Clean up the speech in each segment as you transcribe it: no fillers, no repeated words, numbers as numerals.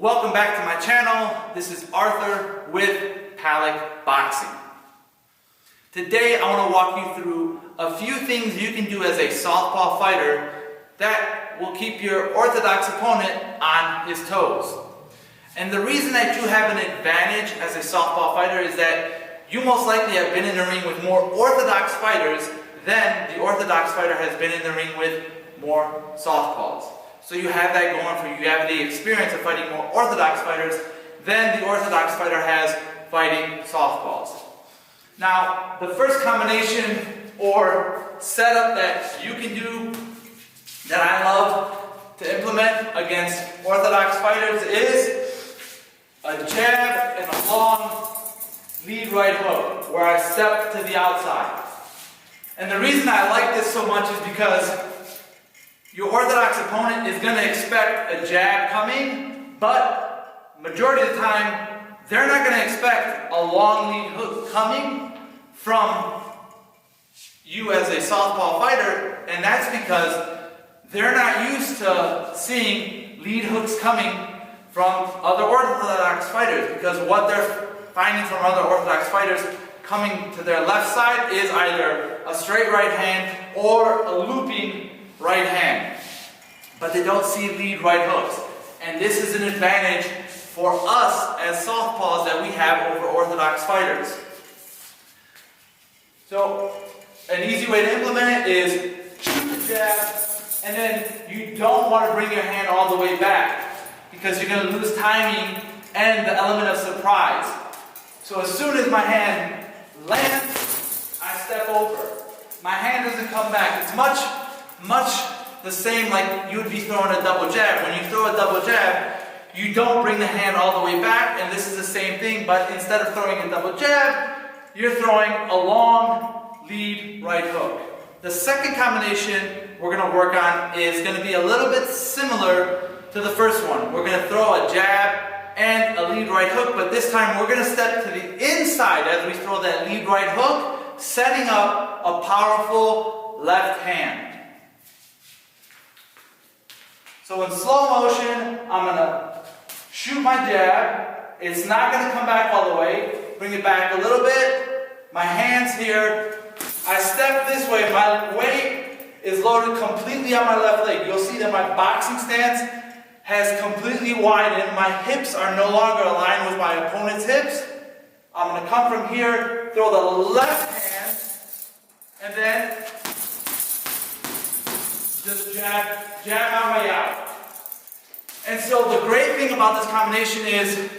Welcome back to my channel. This is Arthur with PalacBoxing. Today I want to walk you through a few things you can do as a southpaw fighter that will keep your orthodox opponent on his toes. And the reason that you have an advantage as a southpaw fighter is that you most likely have been in the ring with more orthodox fighters than the orthodox fighter has been in the ring with more southpaws. So you have that going for you. You have the experience of fighting more orthodox fighters than the orthodox fighter has fighting southpaws. Now, the first combination or setup that you can do that I love to implement against orthodox fighters is a jab and a long lead right hook where I step to the outside. And the reason I like this so much is because your orthodox opponent is going to expect a jab coming, but majority of the time, they're not going to expect a long lead hook coming from you as a southpaw fighter, and that's because they're not used to seeing lead hooks coming from other orthodox fighters, because what they're finding from other orthodox fighters coming to their left side is either a straight right hand or a looping right hand, but they don't see lead right hooks. And this is an advantage for us as southpaws that we have over orthodox fighters. So an easy way to implement it is shoot the jab, and then you don't want to bring your hand all the way back because you're going to lose timing and the element of surprise. So as soon as my hand lands, I step over. My hand doesn't come back. It's much the same like you would be throwing a double jab. When you throw a double jab, you don't bring the hand all the way back, and this is the same thing, but instead of throwing a double jab, you're throwing a long lead right hook. The second combination we're going to work on is going to be a little bit similar to the first one. We're going to throw a jab and a lead right hook, but this time we're going to step to the inside as we throw that lead right hook, setting up a powerful left hand. So in slow motion, I'm going to shoot my jab. It's not going to come back all the way. Bring it back a little bit. My hand's here. I step this way. My weight is loaded completely on my left leg. You'll see that my boxing stance has completely widened. My hips are no longer aligned with my opponent's hips. I'm going to come from here, throw the left hand, and then just jab my way out. And so the great thing about this combination is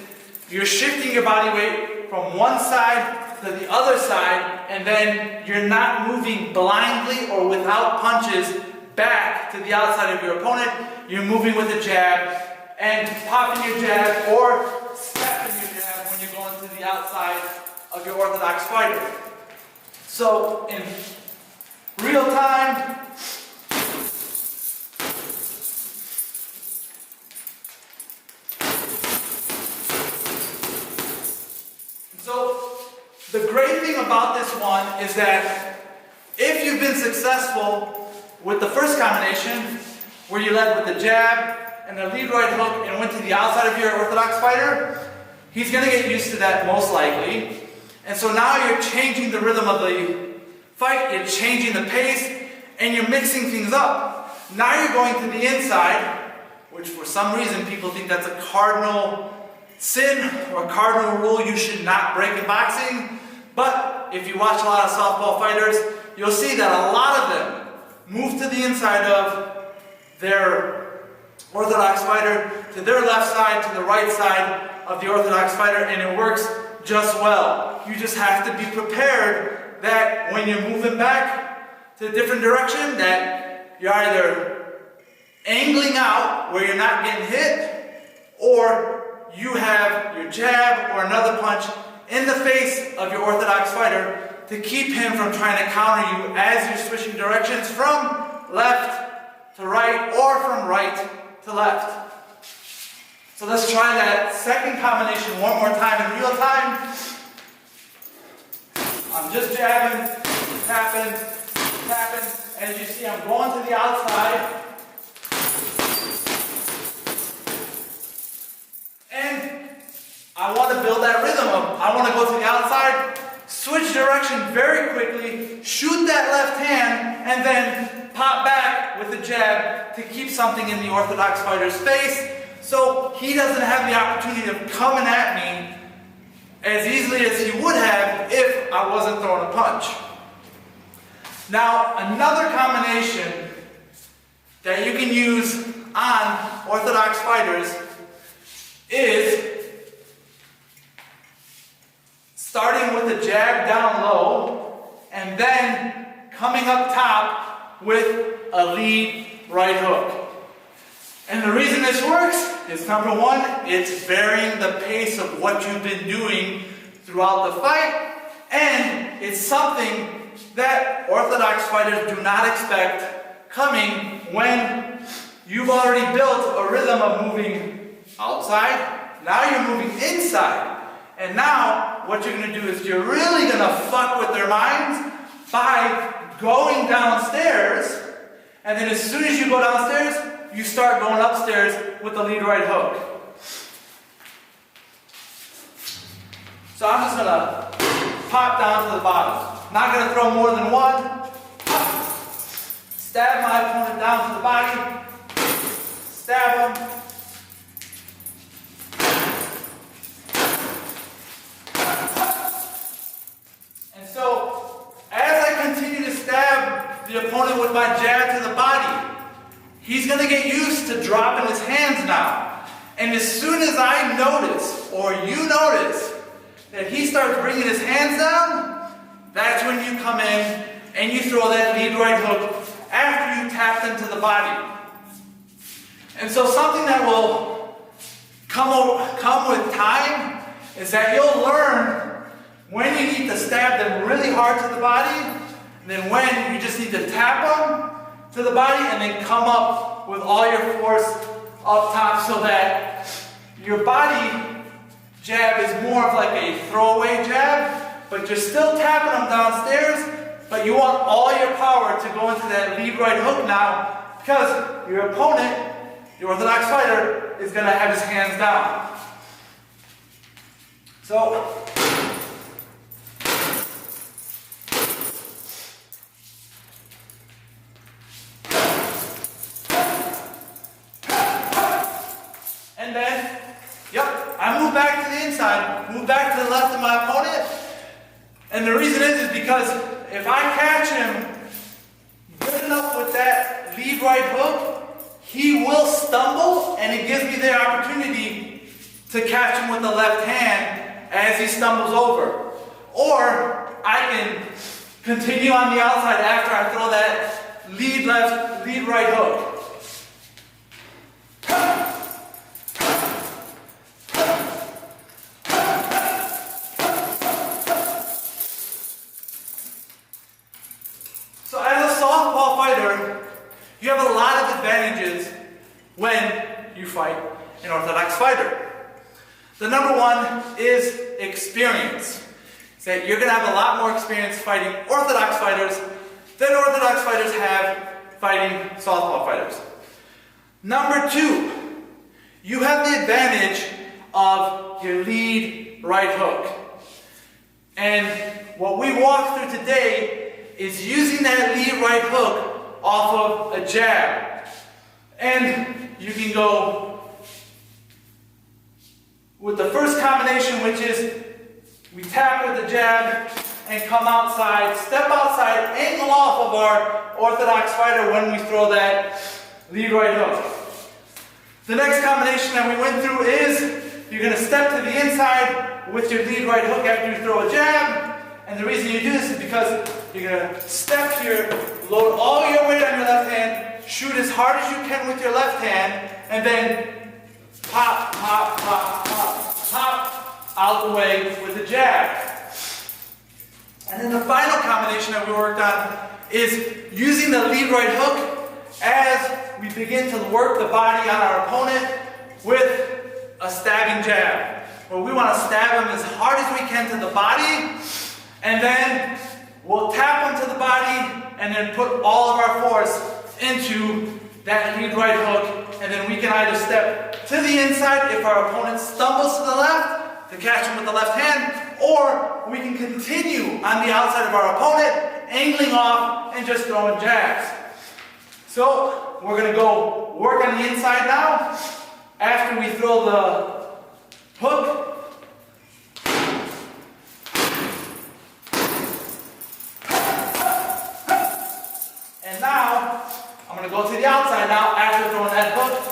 you're shifting your body weight from one side to the other side, and then you're not moving blindly or without punches back to the outside of your opponent. You're moving with a jab and popping your jab or stepping your jab when you're going to the outside of your orthodox fighter. So in real time, so the great thing about this one is that if you've been successful with the first combination, where you led with the jab and the lead right hook and went to the outside of your orthodox fighter, he's going to get used to that most likely. And so now you're changing the rhythm of the fight, you're changing the pace, and you're mixing things up. Now you're going to the inside, which for some reason people think that's a cardinal sin or a cardinal rule you should not break in boxing. But if you watch a lot of southpaw fighters, you'll see that a lot of them move to the inside of their orthodox fighter, to their left side, to the right side of the orthodox fighter, and it works just well. You just have to be prepared that when you're moving back to a different direction, that you're either angling out where you're not getting hit, or you have your jab or another punch in the face of your orthodox fighter to keep him from trying to counter you as you're switching directions from left to right or from right to left. So let's try that second combination one more time in real time. I'm just jabbing, tapping, tapping. As you see, I'm going to the outside. I want to build that rhythm of, I want to go to the outside, switch direction very quickly, shoot that left hand, and then pop back with the jab to keep something in the orthodox fighter's face so he doesn't have the opportunity of coming at me as easily as he would have if I wasn't throwing a punch. Now, another combination that you can use on orthodox fighters is starting with the jab down low and then coming up top with a lead right hook. And the reason this works is, number one, it's varying the pace of what you've been doing throughout the fight, and it's something that orthodox fighters do not expect coming when you've already built a rhythm of moving outside. Now you're moving inside. And now what you're going to do is you're really going to fuck with their minds by going downstairs, and then as soon as you go downstairs, you start going upstairs with the lead right hook. So I'm just going to pop down to the bottom. Not going to throw more than one. Stab my opponent down to the body. Stab him. And so, as I continue to stab the opponent with my jab to the body, he's going to get used to dropping his hands now. And as soon as I notice, or you notice, that he starts bringing his hands down, that's when you come in and you throw that lead right hook after you tap them to the body. And so something that will come with time is that you'll learn when you need to stab them really hard to the body, and then when you just need to tap them to the body and then come up with all your force up top so that your body jab is more of like a throwaway jab, but you're still tapping them downstairs, but you want all your power to go into that lead right hook now because your opponent, the orthodox fighter, is going to have his hands down. So, and then, I move back to the inside, move back to the left of my opponent. And the reason is because if I catch him good enough with that lead right hook, he will stumble, and it gives me the opportunity to catch him with the left hand as he stumbles over. Or I can continue on the outside after I throw that lead right hook. So as a southpaw fighter, you have a lot of advantages when you fight an orthodox fighter. The number one is experience. So you're going to have a lot more experience fighting orthodox fighters than orthodox fighters have fighting southpaw fighters. Number two, you have the advantage of your lead right hook. And what we walk through today is using that lead right hook off of a jab. And you can go with the first combination, which is we tap with the jab and come outside, step outside, angle off of our orthodox fighter when we throw that lead right hook. The next combination that we went through is you're going to step to the inside with your lead right hook after you throw a jab. And the reason you do this is because you're going to step here, load all your weight on your left hand, shoot as hard as you can with your left hand, and then pop, pop, pop, pop, pop out the way with the jab. And then the final combination that we worked on is using the lead right hook as we begin to work the body on our opponent with a stabbing jab, where we want to stab him as hard as we can to the body, and then we'll tap him to the body and then put all of our force into that lead right hook, and then we can either step to the inside if our opponent stumbles to the left, to catch him with the left hand, or we can continue on the outside of our opponent, angling off and just throwing jabs. So we're going to go work on the inside now. After we throw the hook, and now I'm going to go to the outside now after throwing that hook.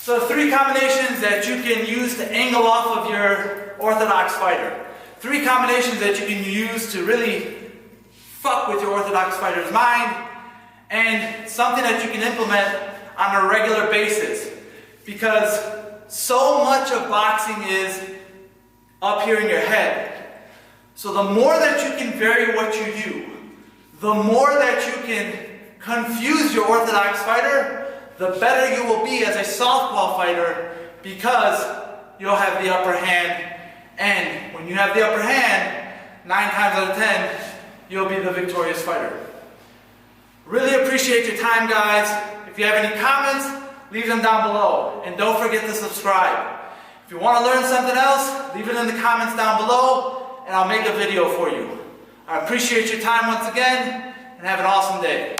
So 3 combinations that you can use to angle off of your orthodox fighter. 3 combinations that you can use to really fuck with your orthodox fighter's mind, and something that you can implement on a regular basis. Because so much of boxing is up here in your head. So the more that you can vary what you do, the more that you can confuse your orthodox fighter, the better you will be as a southpaw fighter, because you'll have the upper hand. And when you have the upper hand, 9 times out of 10, you'll be the victorious fighter. Really appreciate your time, guys. If you have any comments, leave them down below. And don't forget to subscribe. If you want to learn something else, leave it in the comments down below, and I'll make a video for you. I appreciate your time once again, and have an awesome day.